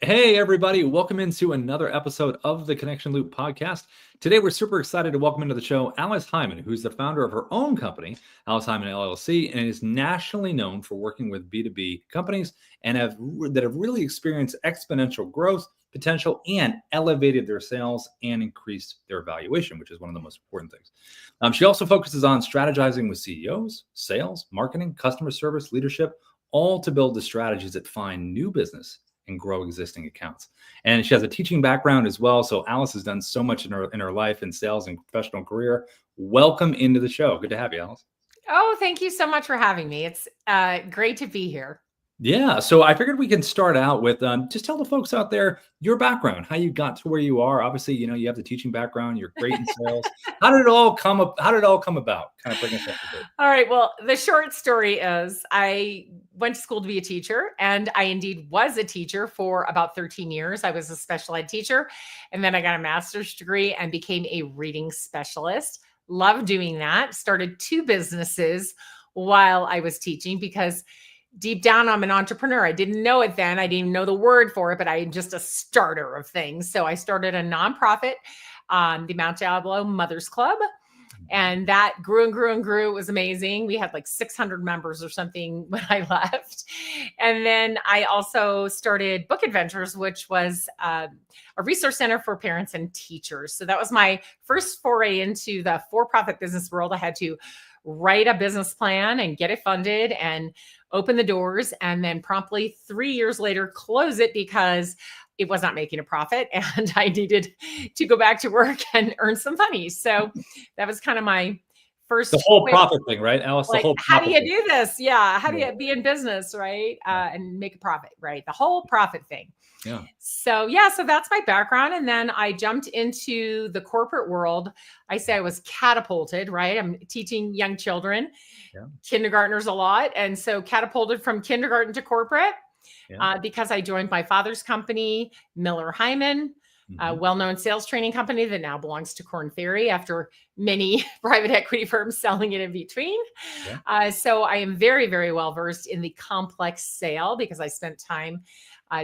Hey, everybody. Welcome into another episode of the Connection Loop podcast. Today, we're super excited to welcome into the show Alice Heiman, who's the founder of her own company, Alice Heiman LLC, and is nationally known for working with B2B companies that have really experienced exponential growth potential and elevated their sales and increased their valuation, which is one of the most important things. She also focuses on strategizing with CEOs, sales, marketing, customer service, leadership, all to build the strategies that find new business and grow existing accounts. And she has a teaching background as well. So Alice has done so much in her life in sales and professional career. Welcome into the show. Good to have you, Alice. Oh, thank you so much for having me. It's great to be here. Yeah. So I figured we can start out with just tell the folks out there your background, how you got to where you are. Obviously, you have the teaching background. You're great in sales. How did it all come up? How did it all come about? Kind of bring us up a bit. All right. Well, the short story is I went to school to be a teacher, and I indeed was a teacher for about 13 years. I was a special ed teacher, and then I got a master's degree and became a reading specialist. Loved doing that. Started 2 businesses while I was teaching because deep down, I'm an entrepreneur. I didn't know it then. I didn't even know the word for it, but I'm just a starter of things. So I started a nonprofit, the Mount Diablo Mothers Club. And that grew and grew and grew. It was amazing. We had like 600 members or something when I left. And then I also started Book Adventures, which was a resource center for parents and teachers. So that was my first foray into the for-profit business world. I had to write a business plan and get it funded and open the doors, and then promptly 3 years later, close it because it was not making a profit and I needed to go back to work and earn some money. So that was kind of my first. The whole profit thing, right, Alice? Like, the whole how do you thing. do this? Yeah. How do you be in business, right? And make a profit, right? The whole profit thing. Yeah. So that's my background. And then I jumped into the corporate world. I say I was catapulted, right? I'm teaching young children, kindergartners a lot. And so catapulted from kindergarten to corporate because I joined my father's company, Miller Heiman, a well-known sales training company that now belongs to Korn Ferry after many private equity firms selling it in between. So I am very, very well versed in the complex sale because I spent time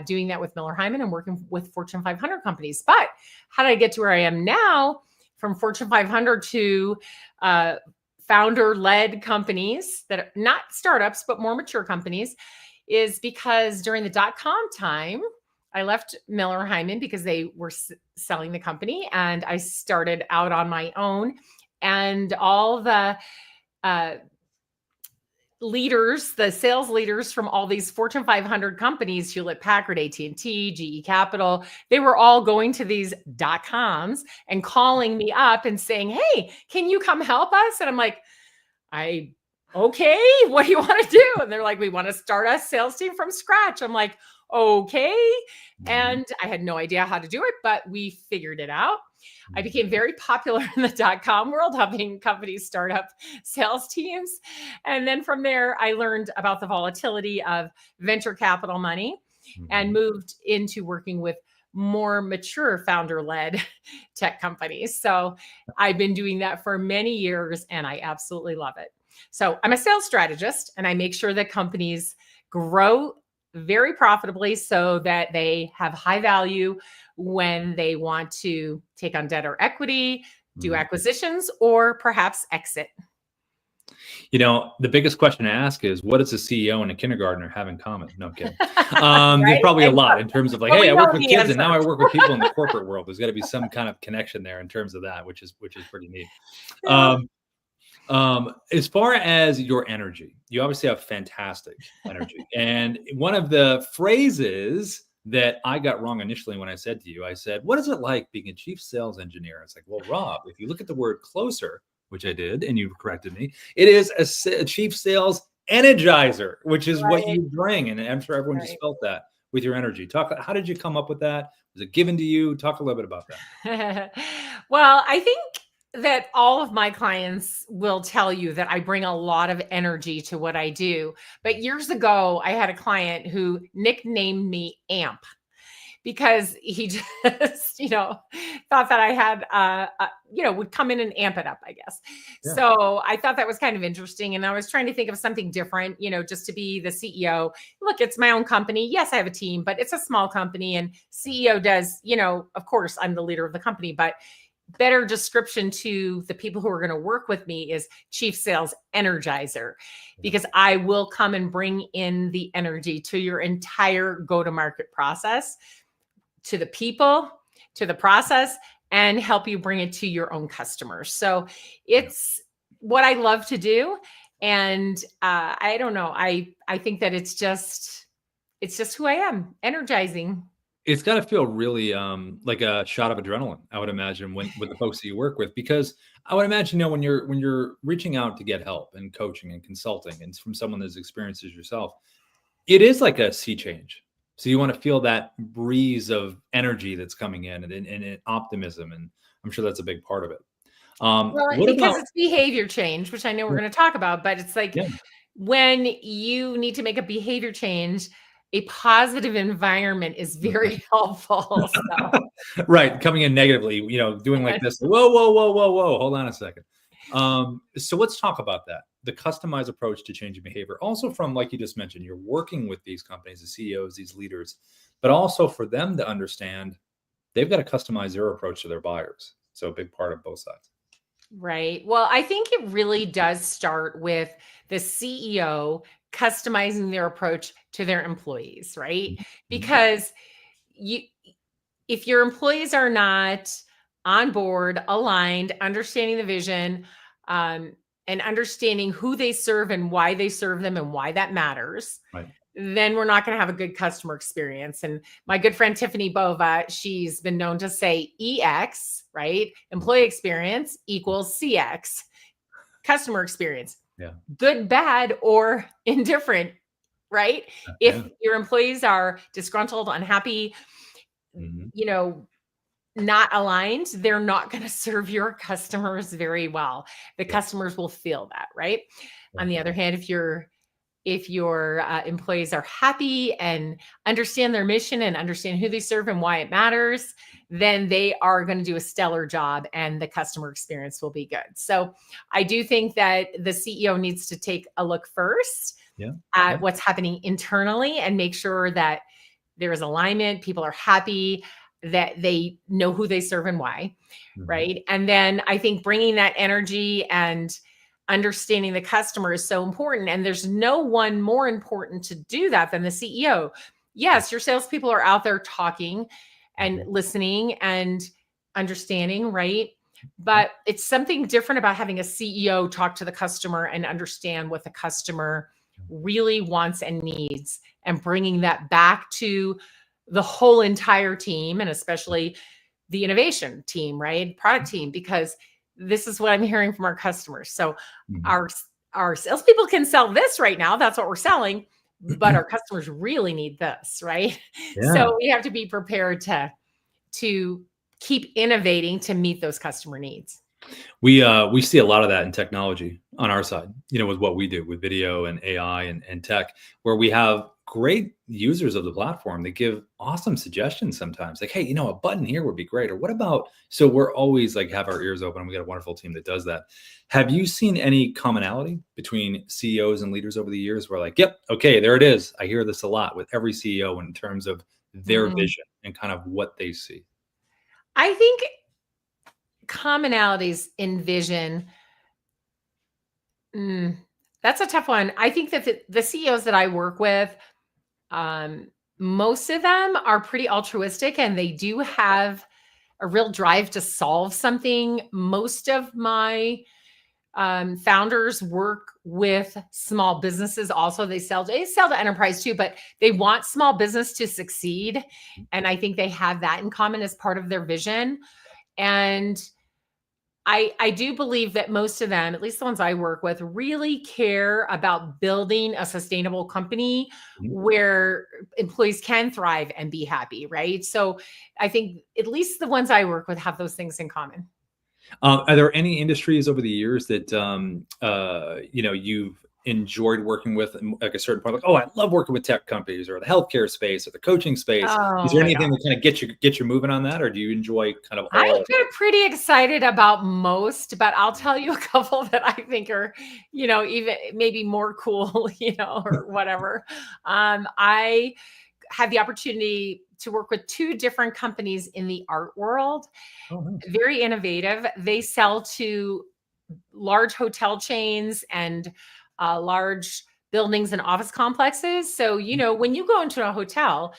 doing that with Miller Heiman and working with Fortune 500 companies. But how did I get to where I am now from Fortune 500 to founder-led companies that are not startups, but more mature companies, is because during the dot-com time, I left Miller Heiman because they were selling the company, and I started out on my own. And all the leaders, the sales leaders from all these Fortune 500 companies, Hewlett Packard, AT&T, GE Capital, they were all going to these .coms and calling me up and saying, "Hey, can you come help us?" And I'm like, okay, what do you want to do? And they're like, "We want to start a sales team from scratch." I'm like, okay. And I had no idea how to do it, but we figured it out. I became very popular in the .com world, helping companies start up sales teams. And then from there, I learned about the volatility of venture capital money and moved into working with more mature founder-led tech companies. So I've been doing that for many years, and I absolutely love it. So I'm a sales strategist, and I make sure that companies grow very profitably so that they have high value when they want to take on debt or equity, do acquisitions, or perhaps exit. The biggest question to ask is, what does a CEO and a kindergartner have in common? No kidding. There's probably a lot in terms of like, hey, I work with kids and now I work with people in the corporate world. There's got to be some kind of connection there in terms of that, which is pretty neat. As far as your energy, you obviously have fantastic energy. And one of the phrases that I got wrong initially when I said to you, I said, what is it like being a chief sales engineer? It's like, well, Rob, if you look at the word closer, which I did, and you corrected me, it is a chief sales energizer, which is what you bring. And I'm sure everyone just felt that with your energy. How did you come up with that? Was it given to you? Talk a little bit about that. Well, I think that all of my clients will tell you that I bring a lot of energy to what I do. But years ago, I had a client who nicknamed me AMP because he just, thought that I had, would come in and amp it up, I guess. Yeah. So I thought that was kind of interesting. And I was trying to think of something different, just to be the CEO. Look, it's my own company. Yes, I have a team, but it's a small company, and CEO does, of course, I'm the leader of the company, but better description to the people who are going to work with me is chief sales energizer, because I will come and bring in the energy to your entire go-to-market process, to the people, to the process, and help you bring it to your own customers. So it's what I love to do. And I don't know. I think that it's just who I am, energizing. It's got to feel really like a shot of adrenaline, I would imagine, with the folks that you work with, because I would imagine, when you're reaching out to get help and coaching and consulting, and from someone that's experienced as yourself, it is like a sea change. So you want to feel that breeze of energy that's coming in, and optimism, and I'm sure that's a big part of it. Well, because it's behavior change, which I know we're going to talk about, but it's like when you need to make a behavior change, a positive environment is very helpful. So. Right. Coming in negatively, doing like this. Whoa, whoa, whoa, whoa, whoa. Hold on a second. So let's talk about that. The customized approach to changing behavior. Also from, like you just mentioned, you're working with these companies, the CEOs, these leaders, but also for them to understand they've got to customize their approach to their buyers. So a big part of both sides. Right. Well, I think it really does start with the CEO customizing their approach to their employees, right? Because if your employees are not on board, aligned, understanding the vision, and understanding who they serve and why they serve them and why that matters, right, then we're not going to have a good customer experience. And my good friend Tiffany Bova, she's been known to say EX, right? Employee experience equals CX, customer experience. Yeah. Good, bad, or indifferent, right? If your employees are disgruntled, unhappy, not aligned, they're not going to serve your customers very well. The customers will feel that, right? On the other hand, if your employees are happy and understand their mission and understand who they serve and why it matters, then they are going to do a stellar job and the customer experience will be good. So I do think that the CEO needs to take a look first at what's happening internally and make sure that there is alignment, people are happy, that they know who they serve and why, right? And then I think bringing that energy and understanding the customer is so important. And there's no one more important to do that than the CEO. Yes, your salespeople are out there talking and listening and understanding, right? But it's something different about having a CEO talk to the customer and understand what the customer really wants and needs, and bringing that back to the whole entire team, and especially the innovation team, right? Product team, because this is what I'm hearing from our customers. So our salespeople can sell this right now. That's what we're selling, but our customers really need this, right? Yeah. So we have to be prepared to keep innovating to meet those customer needs. We see a lot of that in technology on our side, with what we do with video and AI and tech, where we have great users of the platform that give awesome suggestions sometimes, like, hey, a button here would be great. Or what about, so we're always like, have our ears open, and we got a wonderful team that does that. Have you seen any commonality between CEOs and leaders over the years where like, yep, okay, there it is. I hear this a lot with every CEO in terms of their vision and kind of what they see? I think commonalities in vision, that's a tough one. I think that the CEOs that I work with, most of them are pretty altruistic and they do have a real drive to solve something. Most of my founders work with small businesses. Also, they sell to enterprise too, but they want small business to succeed. And I think they have that in common as part of their vision. And I do believe that most of them, at least the ones I work with, really care about building a sustainable company where employees can thrive and be happy, right? So I think at least the ones I work with have those things in common. Are there any industries over the years that you've enjoyed working with, like a certain point, like, oh, I love working with tech companies or the healthcare space or the coaching space? Is Oh there my God. anything that kind of get you moving on that, or do you enjoy kind of I all of get pretty excited about most, but I'll tell you a couple that I think are, even maybe more cool, or whatever. I had the opportunity to work with two different companies in the art world, Oh, nice. very innovative. They sell to large hotel chains and large buildings and office complexes. So, when you go into a hotel,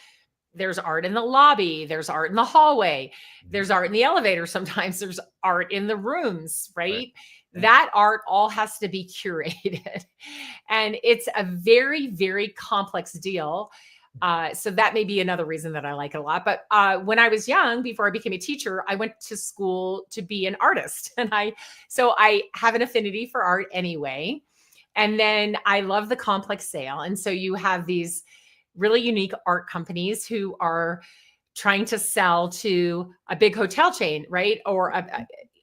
there's art in the lobby, there's art in the hallway, there's art in the elevator. Sometimes there's art in the rooms, Right. right? Yeah. That art all has to be curated. And it's a very, very complex deal. So that may be another reason that I like it a lot. But when I was young, before I became a teacher, I went to school to be an artist. So I have an affinity for art anyway. And then I love the complex sale. And so you have these really unique art companies who are trying to sell to a big hotel chain, right? Or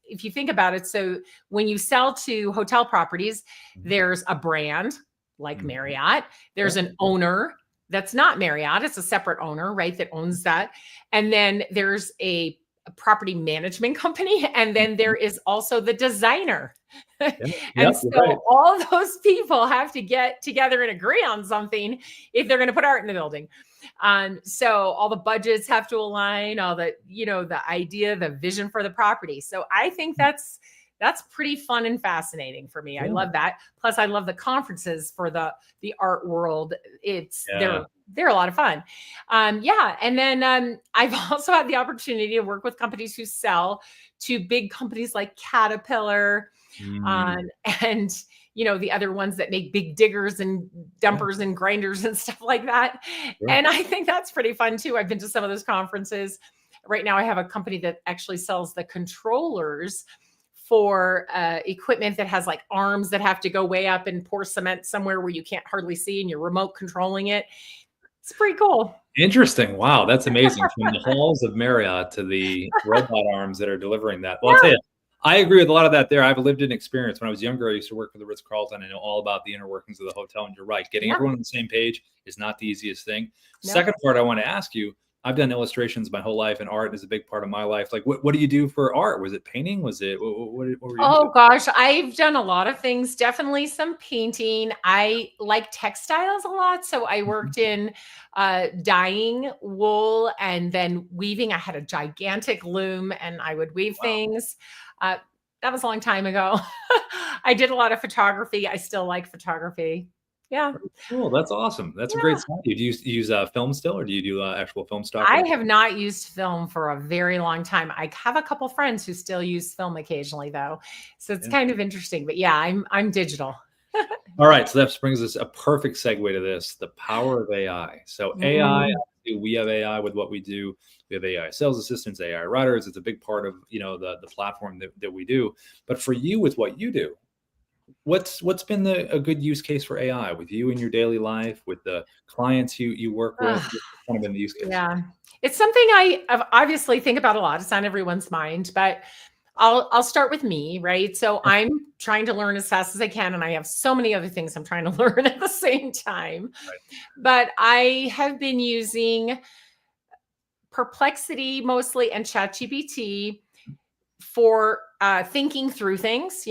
if you think about it, so when you sell to hotel properties, there's a brand like Marriott, there's an owner that's not Marriott, it's a separate owner, right? That owns that. And then there's a property management company. And then there is also the designer. Yeah. And Yep, you're so right. all those people have to get together and agree on something if they're going to put art in the building. So all the budgets have to align, all the, the idea, the vision for the property. So I think that's pretty fun and fascinating for me. I Yeah. love that. Plus I love the conferences for the art world. Yeah. They're a lot of fun. Yeah. And then I've also had the opportunity to work with companies who sell to big companies like Caterpillar, Mm. and the other ones that make big diggers and dumpers and grinders and stuff like that. Sure. And I think that's pretty fun too. I've been to some of those conferences. Right now I have a company that actually sells the controllers for equipment that has like arms that have to go way up and pour cement somewhere where you can't hardly see and you're remote controlling it. It's pretty cool. Interesting. Wow, that's amazing. From the halls of Marriott to the robot arms that are delivering that. Well, I'll tell Yeah. you, I agree with a lot of that there. I've lived an experience. When I was younger, I used to work for the Ritz-Carlton. I know all about the inner workings of the hotel. And you're right, getting Yeah. everyone on the same page is not the easiest thing. No. Second part I want to ask you, I've done illustrations my whole life, and art is a big part of my life. Like, what do you do for art? Was it painting? Was it, what were you Oh into? gosh, I've done a lot of things. Definitely some painting. I like textiles a lot. So I worked in dyeing wool and then weaving. I had a gigantic loom and I would weave Wow. things. Uh, that was a long time ago. I did a lot of photography. I still like photography. Yeah. Cool. That's awesome. That's a great Yeah. side. Do you use film still, or do you do actual film stock? I have not used film for a very long time. I have a couple friends who still use film occasionally though. So it's Yeah. kind of interesting, but yeah, I'm digital. All right, so that brings us a perfect segue to this, the power of AI. So AI, Mm. obviously, we have AI with what we do. We have AI sales assistants, AI writers. It's a big part of the platform that we do. But for you, with what you do, what's been a good use case for AI with you in your daily life, with the clients you work with? Ugh, What's kind of been the use case? yeah. It's something obviously think about a lot. It's on everyone's mind, but I'll start with me, right? So I'm trying to learn as fast as I can, and I have so many other things I'm trying to learn at the same time. Right. But I have been using Perplexity mostly and ChatGPT for thinking through things,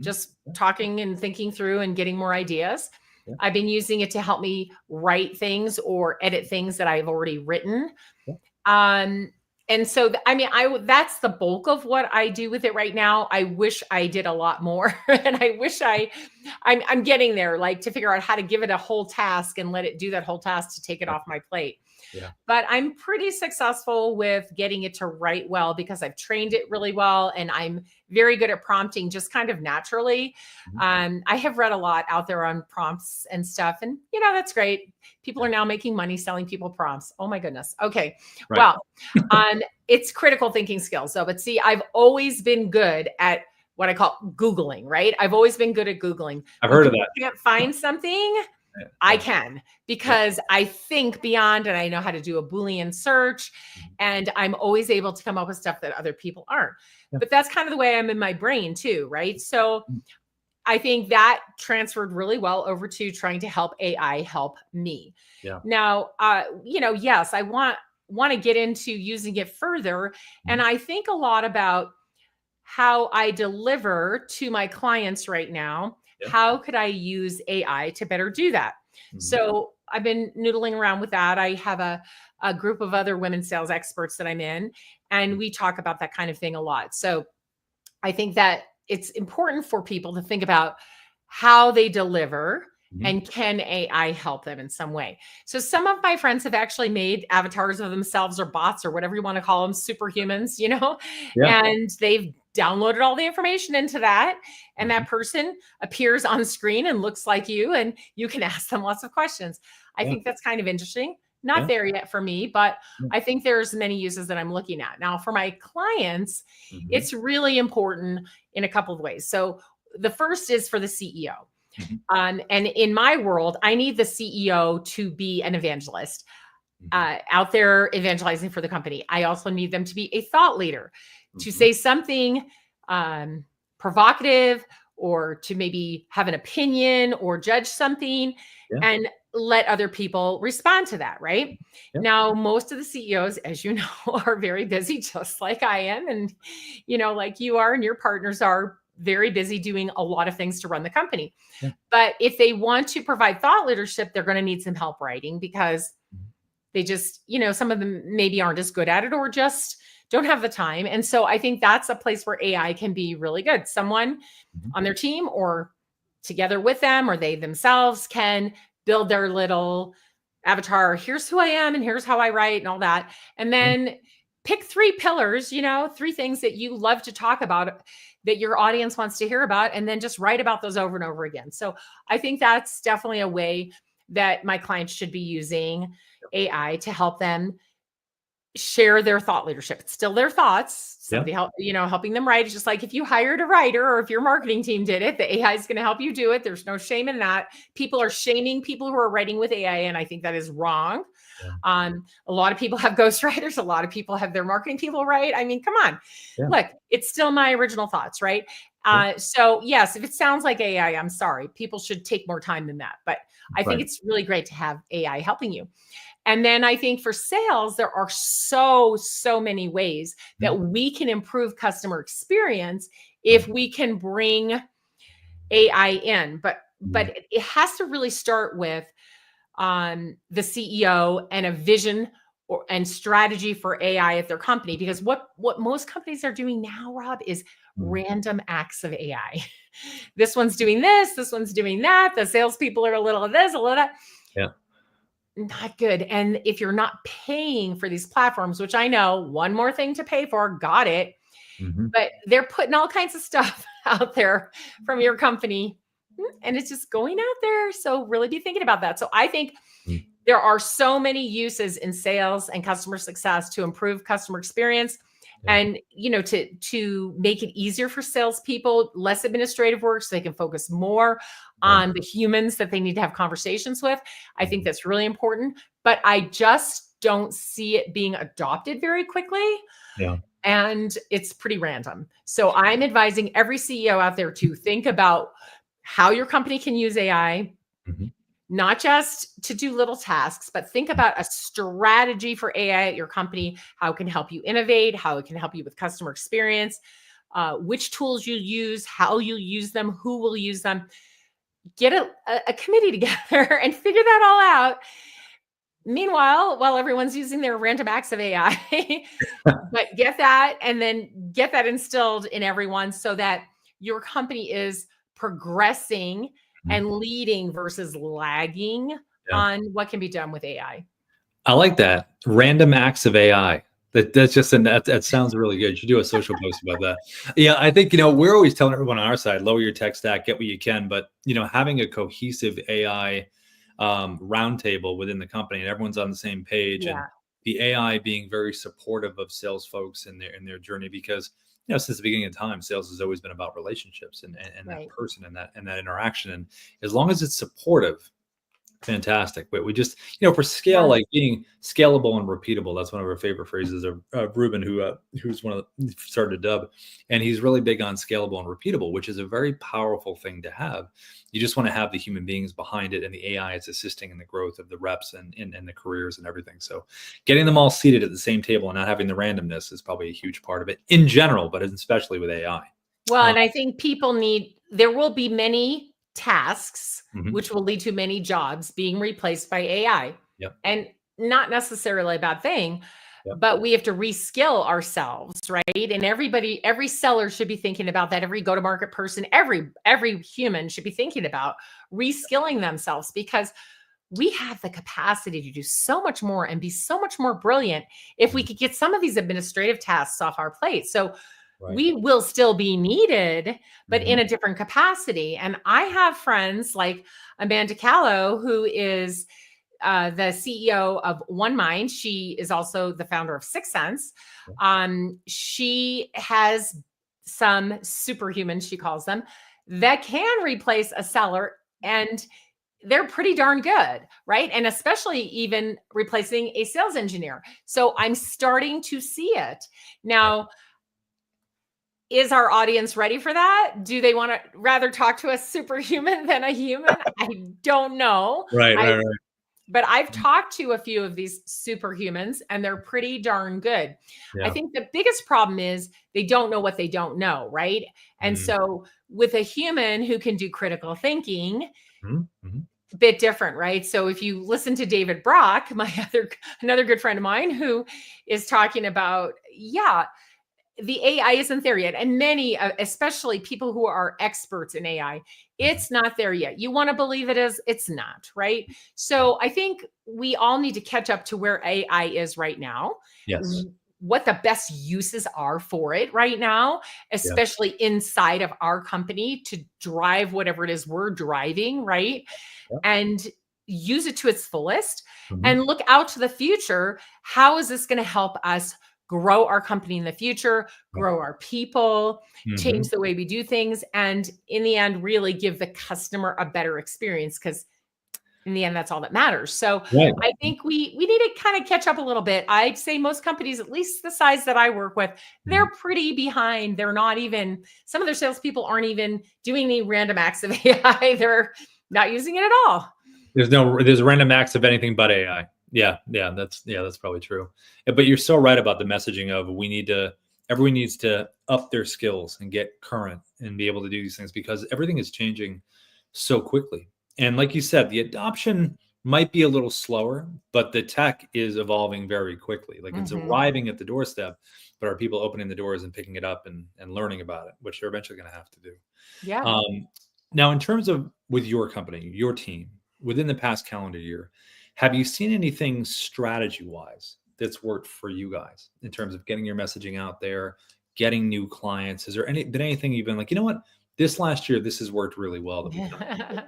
just talking and thinking through and getting more ideas. Yeah. I've been using it to help me write things or edit things that I've already written. Yeah. And so, that's the bulk of what I do with it right now. I wish I did a lot more. And I wish I'm getting there, like to figure out how to give it a whole task and let it do that whole task to take it off my plate. Yeah. But I'm pretty successful with getting it to write well because I've trained it really well and I'm very good at prompting just kind of naturally. I have read a lot out there on prompts and stuff, and that's great. People are now making money selling people prompts. Oh my goodness. Okay. Right. Well, it's critical thinking skills. So, but see, I've always been good at what I call Googling, right? I've always been good at Googling. I've heard of that. Can't find something. Yeah. I can because I think beyond and I know how to do a Boolean search and I'm always able to come up with stuff that other people aren't. Yeah. But that's kind of the way I'm in my brain too, right? So I think that transferred really well over to trying to help AI help me. Yeah. Now, yes, I want to get into using it further, and Mhm. I think a lot about how I deliver to my clients right now. Yeah. How could I use AI to better do that? Mhm. So I've been noodling around with that. I have a group of other women sales experts that I'm in, and we talk about that kind of thing a lot. So I think that it's important for people to think about how they deliver Mhm. and can AI help them in some way. So some of my friends have actually made avatars of themselves or bots or whatever you want to call them, superhumans, Yeah. and they've downloaded all the information into that. And Mhm. that person appears on screen and looks like you, and you can ask them lots of questions. I Yeah. think that's kind of interesting. Not Yeah. there yet for me, but Yeah. I think there's many uses that I'm looking at. Now, for my clients, Mhm. it's really important in a couple of ways. So the first is for the CEO. Mhm. And in my world, I need the CEO to be an evangelist Mhm. out there evangelizing for the company. I also need them to be a thought leader, to Mhm. say something provocative, or to maybe have an opinion or judge something, Yeah. and let other people respond to that, right? Yeah. Now, most of the CEOs, as you know, are very busy, just like I am. And, like you are and your partners are very busy doing a lot of things to run the company. Yeah. But if they want to provide thought leadership, they're going to need some help writing, because Mhm. they just, some of them maybe aren't as good at it or just don't have the time. And so I think that's a place where AI can be really good. Someone Mhm. on their team or together with them, or they themselves can build their little avatar. Here's who I am and here's how I write and all that. And Yeah. then pick three pillars, three things that you love to talk about that your audience wants to hear about, and then just write about those over and over again. So I think that's definitely a way that my clients should be using AI to help them share their thought leadership. It's still their thoughts. Yeah. Somebody helping them write. It's just like if you hired a writer or if your marketing team did it, the AI is going to help you do it. There's no shame in that. People are shaming people who are writing with AI, and I think that is wrong. Yeah. A lot of people have ghostwriters. A lot of people have their marketing people write. I mean, come on. Yeah. Look, it's still my original thoughts, right? Yeah. So yes, if it sounds like AI, I'm sorry. People should take more time than that. But I think Right. it's really great to have AI helping you. And then I think for sales, there are so many ways that Mhm. we can improve customer experience if Right. we can bring AI in. But Mhm. it has to really start with the CEO and a vision and strategy for AI at their company. Because what most companies are doing now, Rob, is Mhm. random acts of AI. This one's doing this one's doing that. The salespeople are a little of this, a little of that. Yeah. Not good. And if you're not paying for these platforms, which I know, one more thing to pay for, got it. Mhm. But they're putting all kinds of stuff out there from your company, and it's just going out there. So really be thinking about that. So I think Mhm. there are so many uses in sales and customer success to improve customer experience, Yeah. and to make it easier for salespeople, less administrative work, so they can focus more Right. on the humans that they need to have conversations with. I think Mhm. that's really important, but I just don't see it being adopted very quickly, Yeah. and it's pretty random. So I'm advising every CEO out there to think about how your company can use AI, Mhm. not just to do little tasks, but think about a strategy for AI at your company, how it can help you innovate, how it can help you with customer experience, which tools you use, how you'll use them, who will use them. Get a committee together and figure that all out. Meanwhile, while everyone's using their random acts of AI, but get that, and then get that instilled in everyone so that your company is progressing Mhm. and leading versus lagging Yeah. on what can be done with AI. I like that. Random acts of AI. That's just that sounds really good. You should do a social post about that. Yeah, I think we're always telling everyone on our side, lower your tech stack, get what you can. But having a cohesive AI roundtable within the company and everyone's on the same page, and Yeah, the AI being very supportive of sales folks in their journey, because since the beginning of time, sales has always been about relationships and that right. person and that interaction. And as long as it's supportive, Fantastic. But we just, for scale, Yeah. like being scalable and repeatable, that's one of our favorite phrases of Ruben, who's one of the started Dubb, and he's really big on scalable and repeatable, which is a very powerful thing to have. You just want to have the human beings behind it, and the AI is assisting in the growth of the reps and the careers and everything. So, getting them all seated at the same table and not having the randomness is probably a huge part of it in general, but especially with AI. Well, and I think there will be many tasks Mhm. which will lead to many jobs being replaced by AI. Yep. And not necessarily a bad thing, Yep. but we have to reskill ourselves, right? And every seller should be thinking about that. Every go-to-market person, every human should be thinking about reskilling themselves, because we have the capacity to do so much more and be so much more brilliant if we could get some of these administrative tasks off our plate. So Right. we will still be needed, but in Mhm. a different capacity. And I have friends like Amanda Callow, who is the CEO of One Mind. She is also the founder of Sixth Sense. She has some superhumans, she calls them, that can replace a seller, and they're pretty darn good, right? And especially even replacing a sales engineer. So I'm starting to see it. Now, is our audience ready for that? Do they want to rather talk to a superhuman than a human? I don't know. Right. But I've talked to a few of these superhumans, and they're pretty darn good. Yeah. I think the biggest problem is they don't know what they don't know, right? And so with a human who can do critical thinking, Mhm. a bit different, right? So if you listen to David Brock, another good friend of mine, who is talking about, the AI isn't there yet. And many, especially people who are experts in AI, it's not there yet. You want to believe it is, it's not, right? So I think we all need to catch up to where AI is right now. Yes. What the best uses are for it right now, especially inside of our company to drive whatever it is we're driving, right? Yep. And use it to its fullest Mhm. and look out to the future. How is this going to help us grow our company in the future, grow our people, change the way we do things, and in the end, really give the customer a better experience, because in the end, that's all that matters. So Right. I think we need to kind of catch up a little bit. I'd say most companies, at least the size that I work with, they're pretty behind. They're not even, some of their salespeople aren't even doing any random acts of AI. They're not using it at all. There's a random acts of anything but AI. Yeah, that's probably true. But you're so right about the messaging of everyone needs to up their skills and get current and be able to do these things, because everything is changing so quickly. And like you said, the adoption might be a little slower, but the tech is evolving very quickly. Like it's arriving at the doorstep, but are people opening the doors and picking it up and learning about it, which they're eventually going to have to do. Yeah. Now, in terms of with your company, your team, within the past calendar year, have you seen anything strategy-wise that's worked for you guys in terms of getting your messaging out there, getting new clients? Has there been anything you've been like, you know what, this last year, this has worked really well that we've done?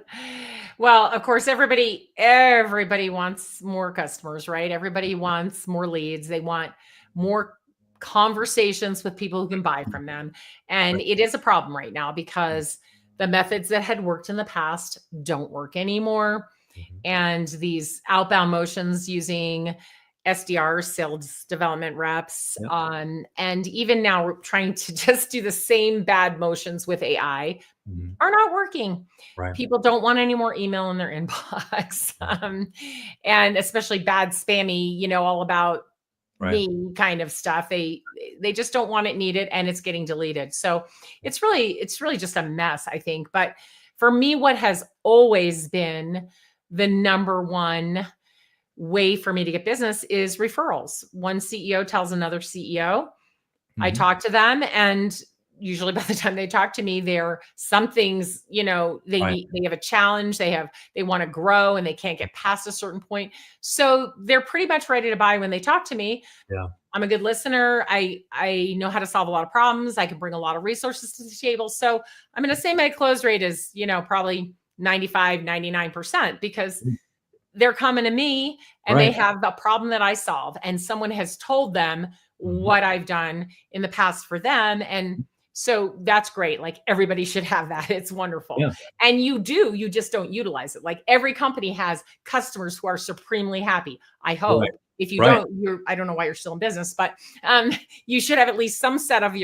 Well, of course, everybody wants more customers, right? Everybody wants more leads. They want more conversations with people who can buy from them. And it is a problem right now, because the methods that had worked in the past don't work anymore. And these outbound motions using SDRs, sales development reps, and even now we're trying to just do the same bad motions with AI, are not working. Right. People don't want any more email in their inbox. And especially bad spammy, all about me kind of stuff. They just don't want it needed, and it's getting deleted. So it's really just a mess, I think. But for me, what has always been the number one way for me to get business is referrals. One CEO tells another CEO. I talk to them, and usually by the time they talk to me, something's, they have a challenge, they want to grow, and they can't get past a certain point. So they're pretty much ready to buy when they talk to me. Yeah. I'm a good listener. I know how to solve a lot of problems. I can bring a lot of resources to the table. So I'm going to say my close rate is, probably 95, 99%, because they're coming to me and they have a problem that I solve, and someone has told them what I've done in the past for them. And So that's great. Like everybody should have that. It's wonderful. Yeah. And you just don't utilize it. Like every company has customers who are supremely happy. I hope. Right. If you Right. don't, I don't know why you're still in business, but you should have at least some subset of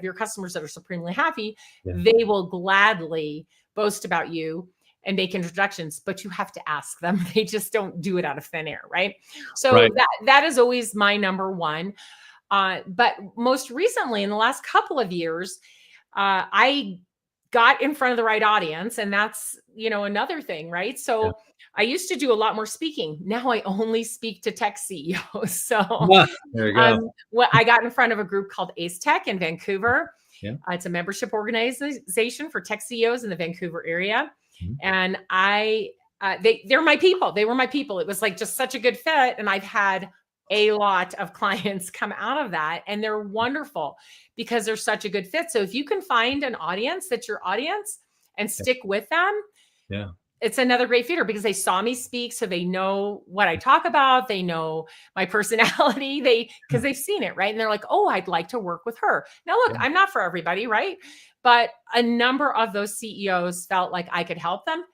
your customers that are supremely happy. Yeah. They will gladly boast about you and make introductions, but you have to ask them. They just don't do it out of thin air, right? So Right. that is always my number one. But most recently, in the last couple of years, I got in front of the right audience, and that's another thing, right? So Yeah. I used to do a lot more speaking. Now I only speak to tech CEOs. So There you go. I got in front of a group called Ace Tech in Vancouver. Yeah. It's a membership organization for tech CEOs in the Vancouver area, Mhm. and they're my people. They were my people. It was like just such a good fit, and I've had a lot of clients come out of that, and they're wonderful because they're such a good fit. So if you can find an audience that's your audience and stick with them, Yeah. it's another great feeder because they saw me speak. So they know what I talk about. They know my personality. Because they've seen it, right? And they're like, oh, I'd like to work with her. Now, look, I'm not for everybody, right? But a number of those CEOs felt like I could help them.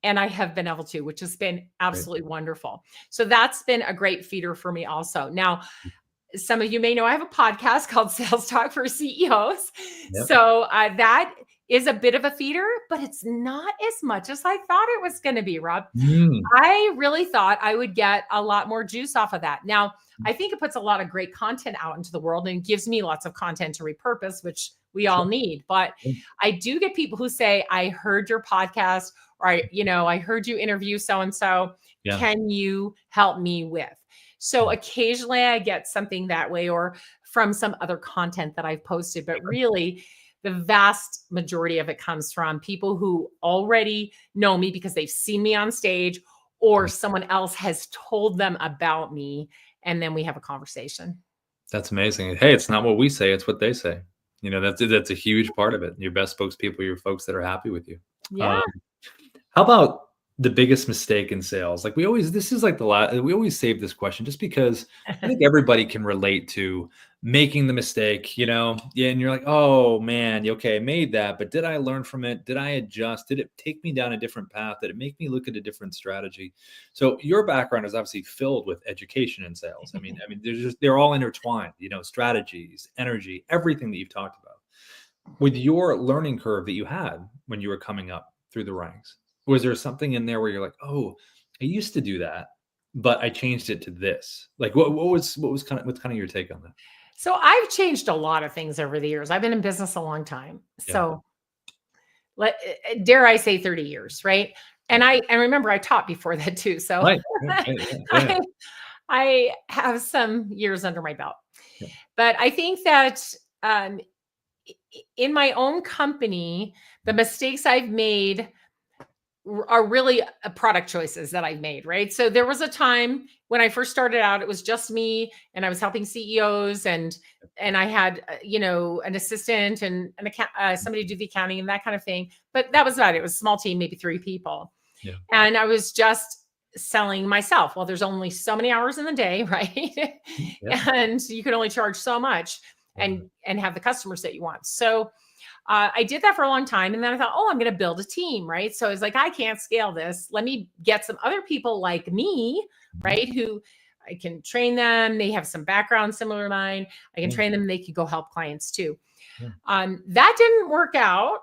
And I have been able to, which has been absolutely wonderful. So that's been a great feeder for me also. Now, some of you may know I have a podcast called Sales Talk for CEOs. Yep. So that is a bit of a feeder, but it's not as much as I thought it was going to be, Rob. I really thought I would get a lot more juice off of that. Now, I think it puts a lot of great content out into the world and gives me lots of content to repurpose, which we all need. But I do get people who say, I heard your podcast, or I heard you interview so-and-so. Yeah. Can you help me with? So occasionally I get something that way or from some other content that I've posted, but really the vast majority of it comes from people who already know me because they've seen me on stage or someone else has told them about me. And then we have a conversation. That's amazing. Hey, it's not what we say, it's what they say. That's a huge part of it. Your best spokespeople, your folks that are happy with you. Yeah. How about the biggest mistake in sales? Like we always save this question just because I think everybody can relate to making the mistake, and you're like, oh man, okay, I made that, but did I learn from it? Did I adjust? Did it take me down a different path? Did it make me look at a different strategy? So your background is obviously filled with education in sales. I mean, they're all intertwined, strategies, energy, everything that you've talked about. With your learning curve that you had when you were coming up through the ranks, was there something in there where you're like, oh, I used to do that, but I changed it to this? Like what's kind of your take on that? So I've changed a lot of things over the years. I've been in business a long time. So dare I say 30 years, right? And I remember I taught before that too. So Right. I have some years under my belt. Yeah. But I think that in my own company, the mistakes I've made are really product choices that I've made, right? So there was a time when I first started out, it was just me and I was helping CEOs and I had, an assistant and somebody do the accounting and that kind of thing. But that was about it. It was a small team, maybe 3 people. Yeah. And I was just selling myself. Well, there's only so many hours in the day, right? Yeah. And you can only charge so much and have the customers that you want. So I did that for a long time. And then I thought, I'm going to build a team, right? So I was like, I can't scale this. Let me get some other people like me, right? Who I can train them. They have some background similar to mine. I can train them. They could go help clients too. That didn't work out.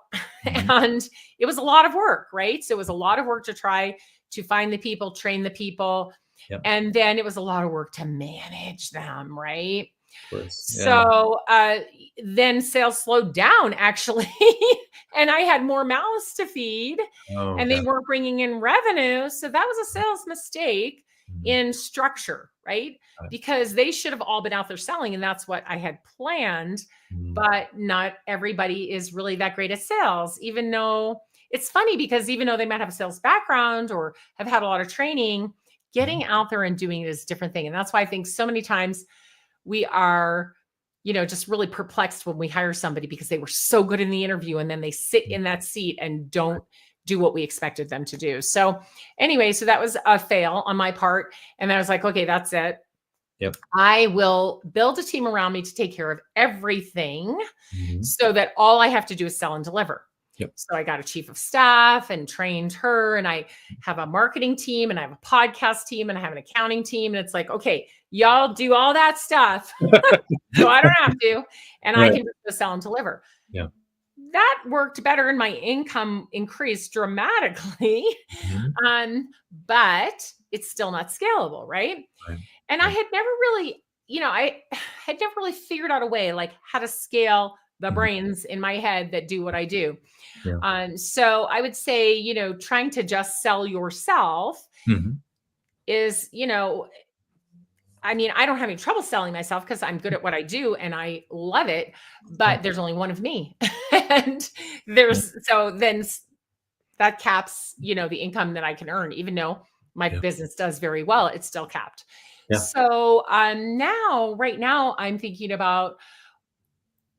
And it was a lot of work, right? So it was a lot of work to try to find the people, train the people. Yep. And then it was a lot of work to manage them, right? So then sales slowed down actually, and I had more mouths to feed and they weren't bringing in revenue. So that was a sales mistake in structure, right? Because they should have all been out there selling and that's what I had planned, but not everybody is really that great at sales, even though it's funny because even though they might have a sales background or have had a lot of training, getting out there and doing it is a different thing. And that's why I think so many times we are, just really perplexed when we hire somebody because they were so good in the interview and then they sit in that seat and don't do what we expected them to do. So anyway, so that was a fail on my part. And then I was like, okay, that's it. Yep. I will build a team around me to take care of everything Mhm. so that all I have to do is sell and deliver. Yep. So I got a chief of staff and trained her, and I have a marketing team, and I have a podcast team, and I have an accounting team. And it's like, okay, y'all do all that stuff. So I don't have to, and I Right. can just sell and deliver. Yeah. That worked better, and my income increased dramatically. Mhm. But it's still not scalable, right? Right. And I had never really, I had never really figured out a way like how to scale the Mhm. brains in my head that do what I do. Yeah. So I would say, trying to just sell yourself Mhm. is, I mean, I don't have any trouble selling myself because I'm good at what I do and I love it, Yeah. but there's only one of me. And Yeah. so then that caps, the income that I can earn, even though my Yeah. business does very well, it's still capped. Yeah. So right now I'm thinking about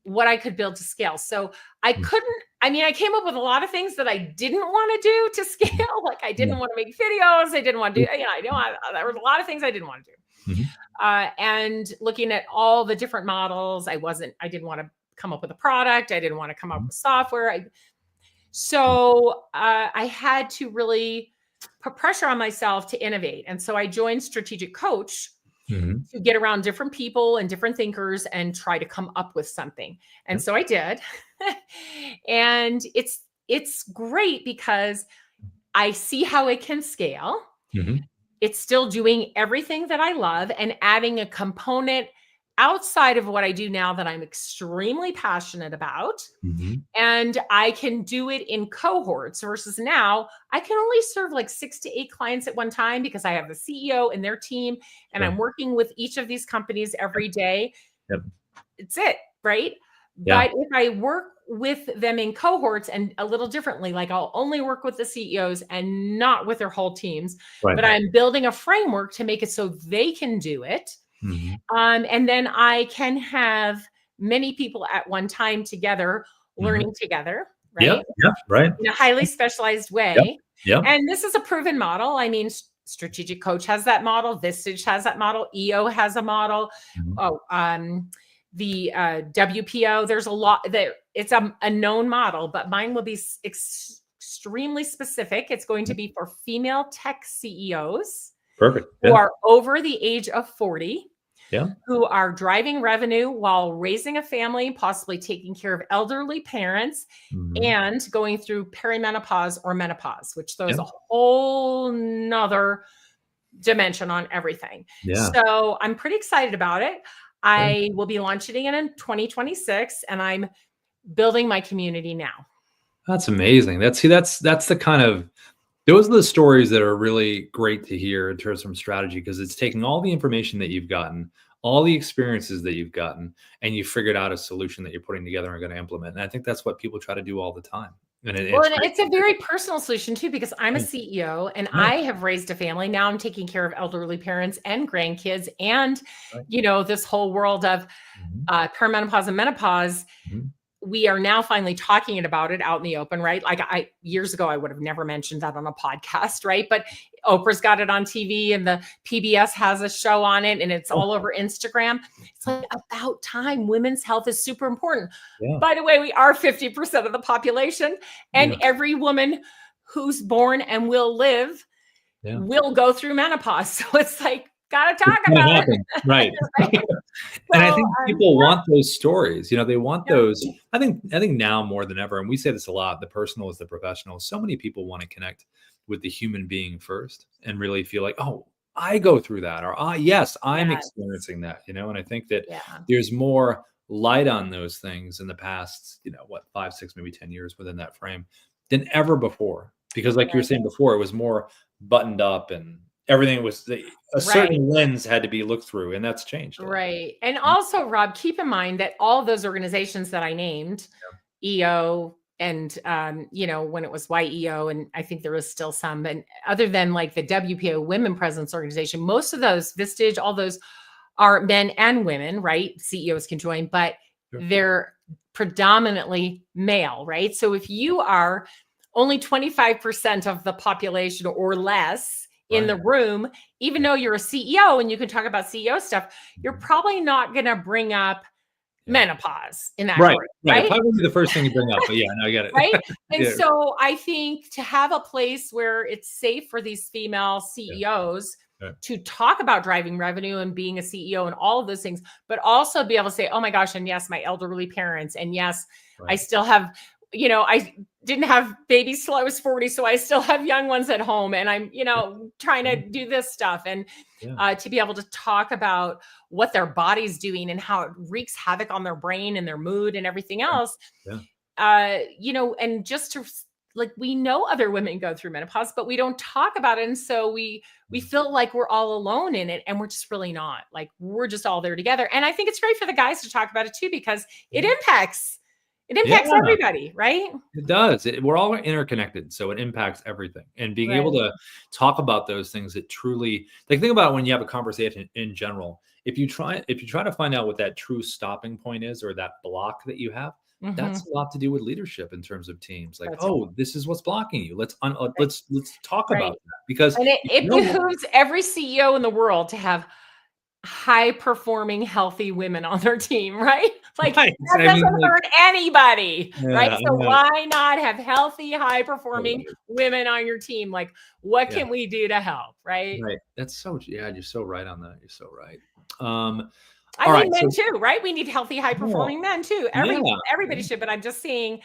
what I could build to scale. So I Mm. couldn't, I mean, I came up with a lot of things that I didn't want to do to Mhm. scale. Like I Yeah. didn't want to make videos. I didn't want to Yeah. do, there were a lot of things I didn't want to do. Mhm. And looking at all the different models, I didn't want to come up with a product. I didn't want to come up Mhm. with software. Mhm. I had to really put pressure on myself to innovate. And so I joined Strategic Coach Mhm. to get around different people and different thinkers and try to come up with something. And Yep. so I did. And it's great because I see how it can scale. Mhm. It's still doing everything that I love and adding a component outside of what I do now that I'm extremely passionate about. Mhm. And I can do it in cohorts versus now I can only serve like 6 to 8 clients at one time because I have the CEO and their team and I'm Sure. working with each of these companies every day. Yep. It's it, right? Yeah. But if I work with them in cohorts and a little differently, like I'll only work with the CEOs and not with their whole teams, Right. but I'm building a framework to make it so they can do it. Mhm. And then I can have many people at one time together, Mhm. learning together, Yep. right? Yep. Right. In a highly specialized Yep. way. Yep. And this is a proven model. I mean, Strategic Coach has that model. Vistage has that model. EO has a model. Mhm. Oh, the WPO. There's a lot there. It's a known model, but mine will be extremely specific. It's going to Yep. be for female tech CEOs Perfect. who Yeah. are over the age of 40, Yeah. who are driving revenue while raising a family, possibly taking care of elderly parents, Mhm. and going through perimenopause or menopause, which throws Yep. a whole nother dimension on everything. Yeah. So I'm pretty excited about it. Great. I will be launching it in 2026, and I'm building my community now. That's amazing. That's the kind of those are the stories that are really great to hear in terms of strategy because it's taking all the information that you've gotten, all the experiences that you've gotten, and you figured out a solution that you're putting together and going to implement. And I think that's what people try to do all the time. And Well, it's and great. it's a very personal solution too, because I'm a Yeah. CEO and Yeah. I have raised a family. Now I'm taking care of elderly parents and grandkids and, Right. this whole world of Mhm. perimenopause and menopause. Mhm. We are now finally talking about it out in the open, right? Like years ago, I would have never mentioned that on a podcast, right? But Oprah's got it on TV and the PBS has a show on it and it's Yeah. all over Instagram. It's like about time. Women's health is super important. Yeah. By the way, we are 50% of the population and Yeah. every woman who's born and will live Yeah. will go through menopause. So it's like, gotta It's talk gonna about it. happen. Right. Right? And I So, think people want those stories. They want yeah. those. I think now more than ever, and we say this a lot, the personal is the professional. So many people want to connect with the human being first and really feel like, oh, I go through that, or yes, I'm Yes. experiencing that, and I think that Yeah. there's more light on those things in the past, 5, 6, maybe 10 years within that frame than ever before. Because like you were Right. saying before, it was more buttoned up and everything was a Right. certain lens had to be looked through, and that's changed a lot. Right. And also, Rob, keep in mind that all those organizations that I named, EO and when it was YEO, and I think there was still some, and other than like the WPO Women Presence Organization, most of those, Vistage, all those are men and women, right? CEOs can join, but Sure. they're predominantly male, right? So if you are only 25% of the population or less in the room, even though you're a CEO and you can talk about CEO stuff, you're probably not going to bring up menopause in that group, right? Probably the first thing you bring up, but yeah, no, I get it. Right. And so I think to have a place where it's safe for these female CEOs to talk about driving revenue and being a CEO and all of those things, but also be able to say, oh my gosh, and yes, my elderly parents, and yes, I still have, I didn't have babies till I was 40, so I still have young ones at home, and I'm, trying to do this stuff, and to be able to talk about what their body's doing and how it wreaks havoc on their brain and their mood and everything else. And just to we know other women go through menopause, but we don't talk about it. And so we feel like we're all alone in it, and we're just really not. Like, we're just all there together. And I think it's great for the guys to talk about it too, because it impacts everybody, right? It does. We're all interconnected, so it impacts everything. And being able to talk about those things that truly, think about it when you have a conversation in general. If you try to find out what that true stopping point is, or that block that you have, that's a lot to do with leadership in terms of teams. Like, this is what's blocking you. Let's talk about that, because it behooves every CEO in the world to have high performing, healthy women on their team, right? Like, that doesn't hurt anybody, right? So why not have healthy, high performing women on your team? Like, what can we do to help, right? Right. That's you're so right on that. You're so right. I mean, men too, right? We need healthy, high-performing men too. Everybody should, but I'm just saying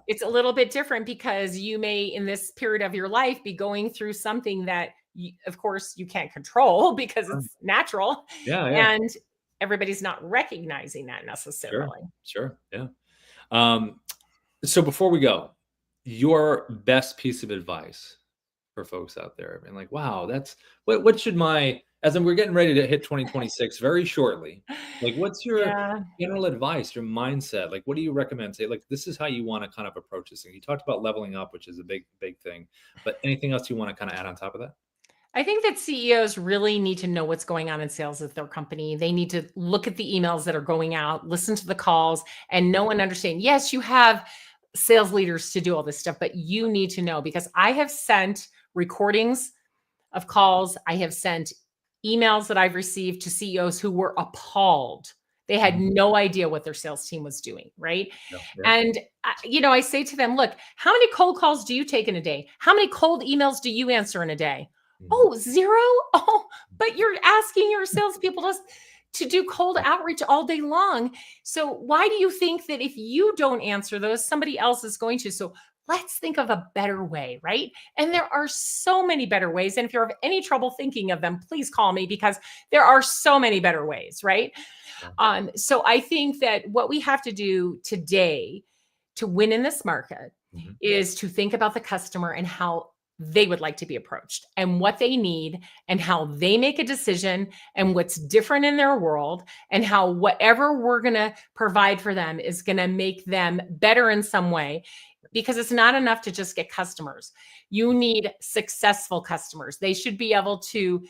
it's a little bit different, because you may, in this period of your life, be going through something that, of course, you can't control because it's natural. And everybody's not recognizing that necessarily. Sure. Yeah. So before we go, your best piece of advice for folks out there, and like, wow, that's what should as we're getting ready to hit 2026 very shortly, like, what's your general advice, your mindset? Like, what do you recommend? Say, like, this is how you want to kind of approach this thing. You talked about leveling up, which is a big thing, but anything else you want to kind of add on top of that? I think that CEOs really need to know what's going on in sales at their company. They need to look at the emails that are going out, listen to the calls, and know and understand. Yes, you have sales leaders to do all this stuff, but you need to know, because I have sent recordings of calls. I have sent emails that I've received to CEOs who were appalled. They had no idea what their sales team was doing, right? And, I say to them, look, how many cold calls do you take in a day? How many cold emails do you answer in a day? Oh, 0? Oh, but you're asking your salespeople to do cold outreach all day long. So why do you think that if you don't answer those, somebody else is going to? So let's think of a better way, right? And there are so many better ways. And if you have any trouble thinking of them, please call me, because there are so many better ways, right? So I think that what we have to do today to win in this market is to think about the customer and how they would like to be approached, and what they need, and how they make a decision, and what's different in their world, and how whatever we're going to provide for them is going to make them better in some way. Because it's not enough to just get customers. You need successful customers. They should be able to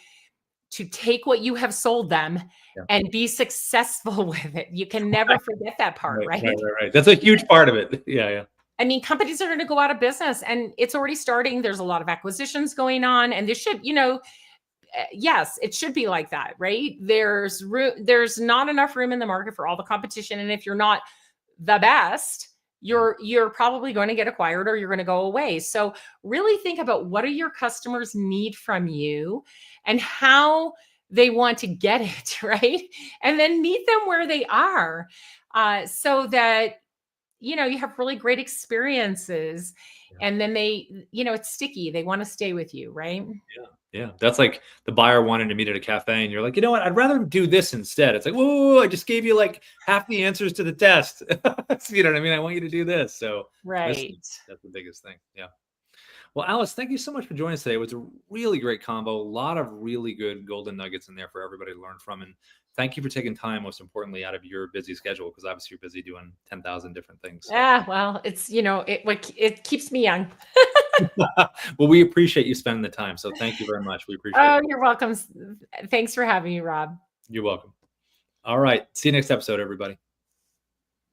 take what you have sold them and be successful with it. You can never forget that part, right? Right. That's a huge part of it. Yeah. I mean, companies are going to go out of business, and it's already starting. There's a lot of acquisitions going on, and this should, yes, it should be like that, right? There's not enough room in the market for all the competition. And if you're not the best, you're probably going to get acquired, or you're going to go away. So really think about, what do your customers need from you and how they want to get it, right? And then meet them where they are, so that, you have really great experiences, and then they, it's sticky. They want to stay with you, right? Yeah. That's like the buyer wanting to meet at a cafe, and you're like, you know what? I'd rather do this instead. It's like, whoa, I just gave you like half the answers to the test. You know what I mean? I want you to do this. So that's the biggest thing. Yeah. Well, Alice, thank you so much for joining us today. It was a really great combo. A lot of really good golden nuggets in there for everybody to learn from. And thank you for taking time, most importantly, out of your busy schedule, because obviously you're busy doing 10,000 different things. So. Yeah, well, it's, it keeps me young. Well, we appreciate you spending the time. So thank you very much. We appreciate it. Oh, you're welcome. Thanks for having me, Rob. You're welcome. All right. See you next episode, everybody.